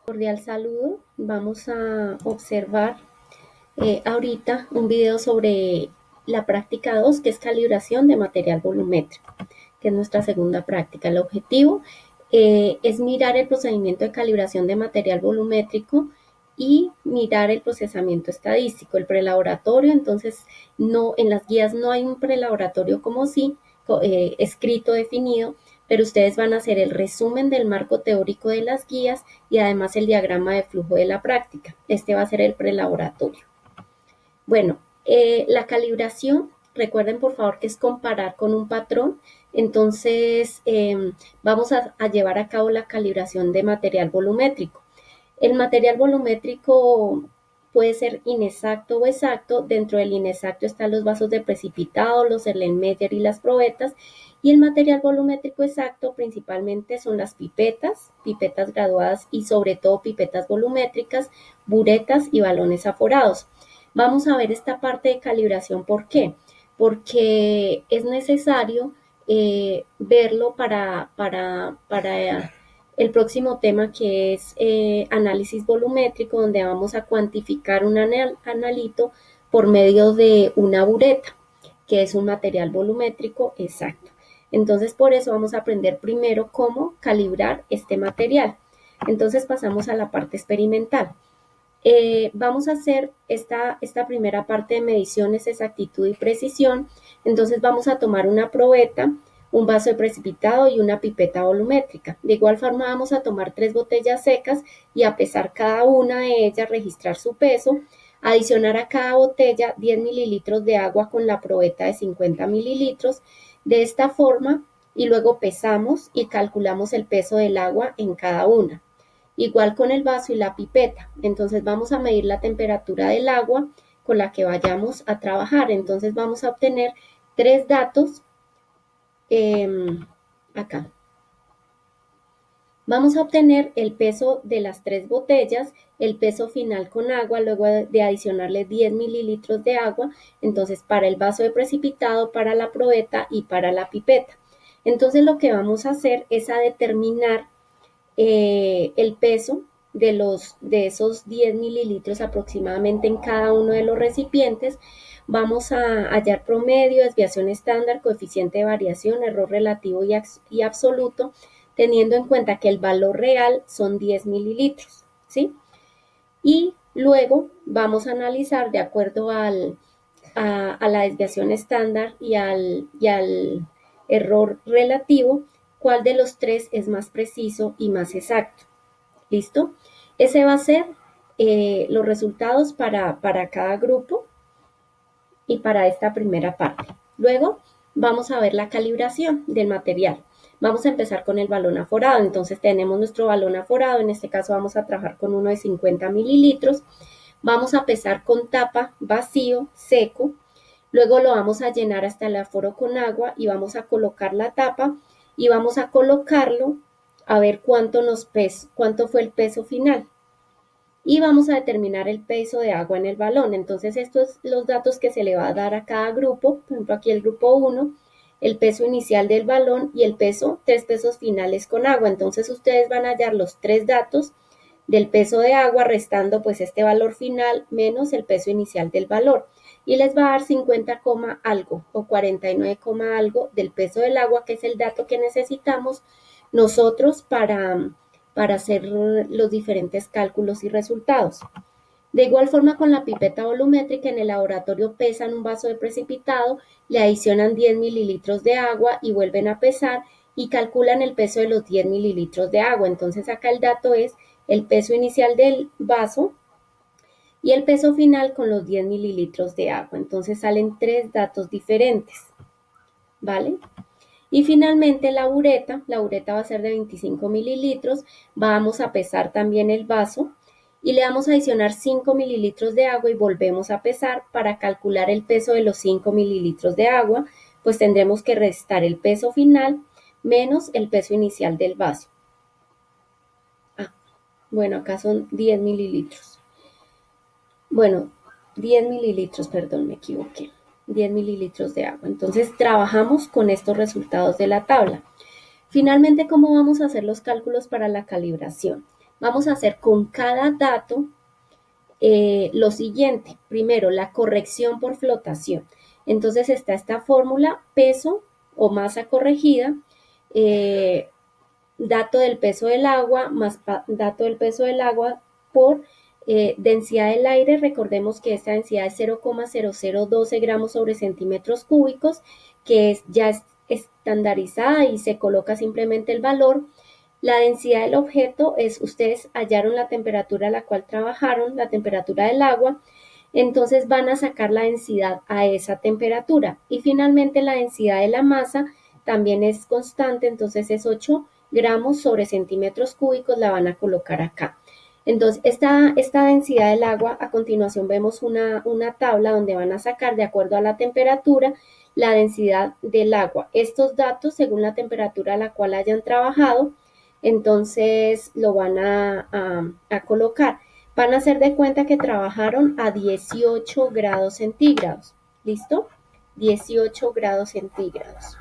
Cordial saludo. Vamos a observar ahorita un video sobre la práctica 2, que es calibración de material volumétrico, que es nuestra segunda práctica. El objetivo es mirar el procedimiento de calibración de material volumétrico y mirar el procesamiento estadístico, el prelaboratorio. Entonces, no, en las guías no hay un prelaboratorio como sí, escrito, definido, pero ustedes van a hacer el resumen del marco teórico de las guías y además el diagrama de flujo de la práctica. Este va a ser el prelaboratorio. Bueno, la calibración, recuerden por favor que es comparar con un patrón. Entonces, vamos a llevar a cabo la calibración de material volumétrico. El material volumétrico puede ser inexacto o exacto. Dentro del inexacto están los vasos de precipitado, los Erlenmeyer y las probetas. Y el material volumétrico exacto principalmente son las pipetas, pipetas graduadas y sobre todo pipetas volumétricas, buretas y balones aforados. Vamos a ver esta parte de calibración. ¿Por qué? Porque es necesario verlo para el próximo tema, que es análisis volumétrico, donde vamos a cuantificar un analito por medio de una bureta, que es un material volumétrico exacto. Entonces, por eso vamos a aprender primero cómo calibrar este material. Entonces, pasamos a la parte experimental. Vamos a hacer esta primera parte de mediciones, exactitud y precisión. Entonces, vamos a tomar una probeta, un vaso de precipitado y una pipeta volumétrica. De igual forma, vamos a tomar 3 botellas secas y a pesar cada una de ellas, registrar su peso. Adicionar a cada botella 10 mililitros de agua con la probeta de 50 mililitros. De esta forma, y luego pesamos y calculamos el peso del agua en cada una. Igual con el vaso y la pipeta. Entonces vamos a medir la temperatura del agua con la que vayamos a trabajar. Entonces vamos a obtener 3 datos acá. Vamos a obtener el peso de las 3 botellas, el peso final con agua, luego de adicionarle 10 mililitros de agua, entonces para el vaso de precipitado, para la probeta y para la pipeta. Entonces lo que vamos a hacer es a determinar el peso de esos 10 mililitros aproximadamente en cada uno de los recipientes. Vamos a hallar promedio, desviación estándar, coeficiente de variación, error relativo y absoluto, teniendo en cuenta que el valor real son 10 mililitros, ¿sí? Y luego vamos a analizar de acuerdo a la desviación estándar y al error relativo, cuál de los 3 es más preciso y más exacto. ¿Listo? Ese va a ser los resultados para cada grupo y para esta primera parte. Luego vamos a ver la calibración del material. Vamos a empezar con el balón aforado. Entonces tenemos nuestro balón aforado. En este caso vamos a trabajar con uno de 50 mililitros. Vamos a pesar con tapa, vacío, seco. Luego lo vamos a llenar hasta el aforo con agua y vamos a colocar la tapa y vamos a colocarlo a ver cuánto fue el peso final. Y vamos a determinar el peso de agua en el balón. Entonces, estos son los datos que se le va a dar a cada grupo. Por ejemplo, aquí el grupo 1, el peso inicial del balón y el peso, 3 pesos finales con agua. Entonces, ustedes van a hallar los 3 datos del peso de agua, restando pues este valor final menos el peso inicial del balón. Y les va a dar 50, algo o 49, algo del peso del agua, que es el dato que necesitamos nosotros para hacer los diferentes cálculos y resultados. De igual forma, con la pipeta volumétrica, en el laboratorio pesan un vaso de precipitado, le adicionan 10 mililitros de agua y vuelven a pesar y calculan el peso de los 10 mililitros de agua. Entonces acá el dato es el peso inicial del vaso y el peso final con los 10 mililitros de agua. Entonces salen 3 datos diferentes, ¿vale? Y finalmente la bureta va a ser de 25 mililitros. Vamos a pesar también el vaso y le vamos a adicionar 5 mililitros de agua y volvemos a pesar para calcular el peso de los 5 mililitros de agua. Pues tendremos que restar el peso final menos el peso inicial del vaso. Bueno, acá son 10 mililitros. Bueno, 10 mililitros, perdón, me equivoqué. 10 mililitros de agua. Entonces trabajamos con estos resultados de la tabla. Finalmente, ¿cómo vamos a hacer los cálculos para la calibración? Vamos a hacer con cada dato lo siguiente. Primero, la corrección por flotación. Entonces está esta fórmula, peso o masa corregida, dato del peso del agua más dato del peso del agua por densidad del aire. Recordemos que esta densidad es 0,0012 gramos sobre centímetros cúbicos, que ya es estandarizada y se coloca simplemente el valor. La densidad del objeto es, ustedes hallaron la temperatura a la cual trabajaron, la temperatura del agua, entonces van a sacar la densidad a esa temperatura. Y finalmente la densidad de la masa también es constante, entonces es 8 gramos sobre centímetros cúbicos, la van a colocar acá. Entonces, esta densidad del agua, a continuación vemos una tabla donde van a sacar, de acuerdo a la temperatura, la densidad del agua. Estos datos, según la temperatura a la cual hayan trabajado, entonces lo van a colocar. Van a hacer de cuenta que trabajaron a 18 grados centígrados. ¿Listo? 18 grados centígrados.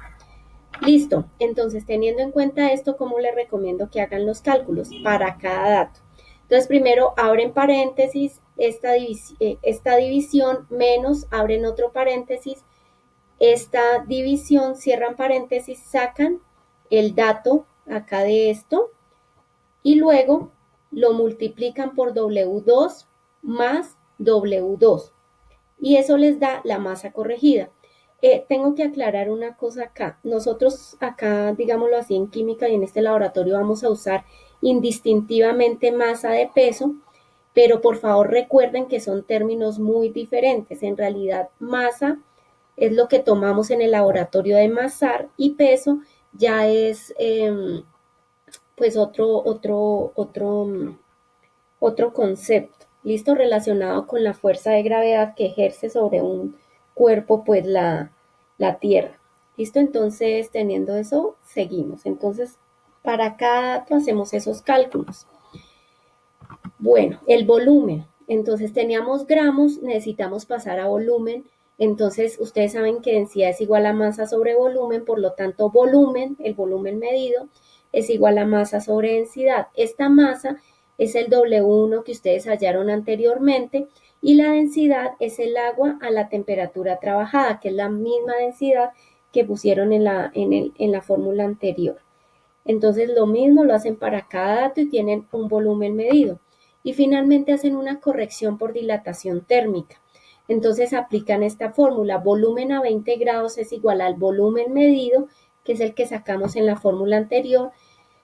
Listo. Entonces, teniendo en cuenta esto, ¿cómo les recomiendo que hagan los cálculos para cada dato? Entonces, primero abren paréntesis, esta división menos, abren otro paréntesis, esta división, cierran paréntesis, sacan el dato acá de esto y luego lo multiplican por W2 más W2 y eso les da la masa corregida. Tengo que aclarar una cosa acá. Nosotros acá, digámoslo así, en química y en este laboratorio vamos a usar indistintivamente masa de peso, pero por favor recuerden que son términos muy diferentes. En realidad, masa es lo que tomamos en el laboratorio de masar y peso ya es pues otro concepto, ¿listo? Relacionado con la fuerza de gravedad que ejerce sobre un cuerpo, pues la Tierra. ¿Listo? Entonces, teniendo eso, seguimos. Entonces, para cada dato hacemos esos cálculos. Bueno, el volumen. Entonces, teníamos gramos, necesitamos pasar a volumen. Entonces, ustedes saben que densidad es igual a masa sobre volumen, por lo tanto, volumen, el volumen medido, es igual a masa sobre densidad. Esta masa es el W1 que ustedes hallaron anteriormente y la densidad es el agua a la temperatura trabajada, que es la misma densidad que pusieron en la fórmula anterior. Entonces lo mismo lo hacen para cada dato y tienen un volumen medido. Y finalmente hacen una corrección por dilatación térmica. Entonces aplican esta fórmula, volumen a 20 grados es igual al volumen medido, que es el que sacamos en la fórmula anterior,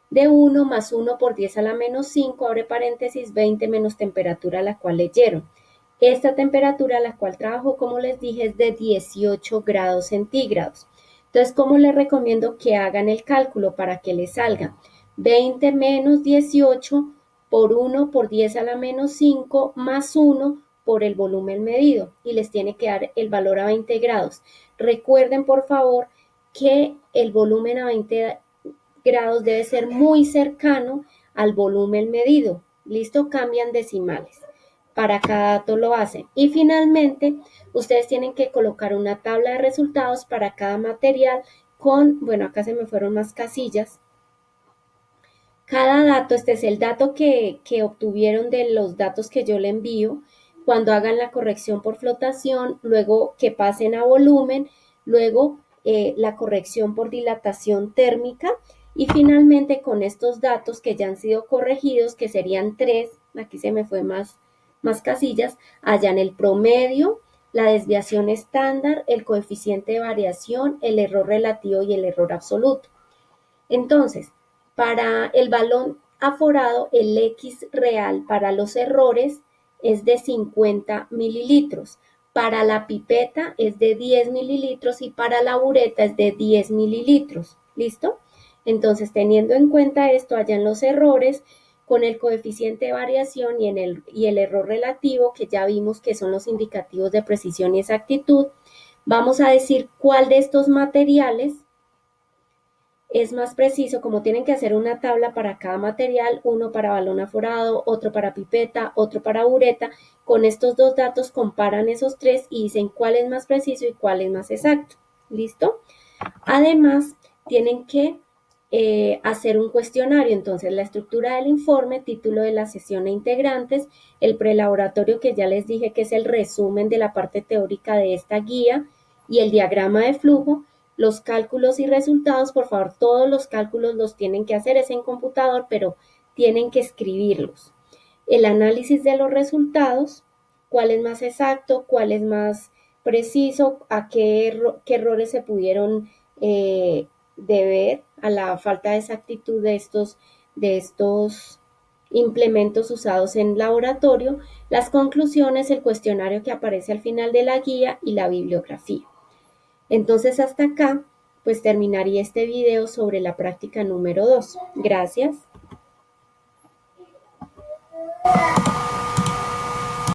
de 1 más 1 por 10 a la menos 5, abre paréntesis, 20 menos temperatura a la cual leyeron. Esta temperatura a la cual trabajo, como les dije, es de 18 grados centígrados. Entonces, ¿cómo les recomiendo que hagan el cálculo para que les salga? 20 menos 18 por 1 por 10 a la menos 5 más 1 por el volumen medido y les tiene que dar el valor a 20 grados. Recuerden, por favor, que el volumen a 20 grados debe ser muy cercano al volumen medido. ¿Listo? Cambian decimales. Para cada dato lo hacen. Y finalmente, ustedes tienen que colocar una tabla de resultados para cada material con, bueno, acá se me fueron más casillas. Cada dato, este es el dato que obtuvieron de los datos que yo le envío. Cuando hagan la corrección por flotación, luego que pasen a volumen, luego la corrección por dilatación térmica y finalmente con estos datos que ya han sido corregidos, que serían 3, aquí se me fue más casillas, hallan el promedio, la desviación estándar, el coeficiente de variación, el error relativo y el error absoluto. Entonces, para el balón aforado, el X real para los errores es de 50 mililitros. Para la pipeta es de 10 mililitros y para la bureta es de 10 mililitros. ¿Listo? Entonces, teniendo en cuenta esto, hallan los errores con el coeficiente de variación y el error relativo, que ya vimos que son los indicativos de precisión y exactitud. Vamos a decir cuál de estos materiales es más preciso, como tienen que hacer una tabla para cada material, uno para balón aforado, otro para pipeta, otro para bureta. Con estos dos datos comparan esos tres y dicen cuál es más preciso y cuál es más exacto. ¿Listo? Además, tienen que hacer un cuestionario. Entonces, la estructura del informe, título de la sesión e integrantes, el prelaboratorio que ya les dije que es el resumen de la parte teórica de esta guía y el diagrama de flujo, los cálculos y resultados. Por favor, todos los cálculos los tienen que hacer, es en computador, pero tienen que escribirlos. El análisis de los resultados, cuál es más exacto, cuál es más preciso, a qué errores se pudieron deber a la falta de exactitud de estos implementos usados en laboratorio, las conclusiones, el cuestionario que aparece al final de la guía y la bibliografía. Entonces, hasta acá, pues terminaría este video sobre la práctica número 2. Gracias.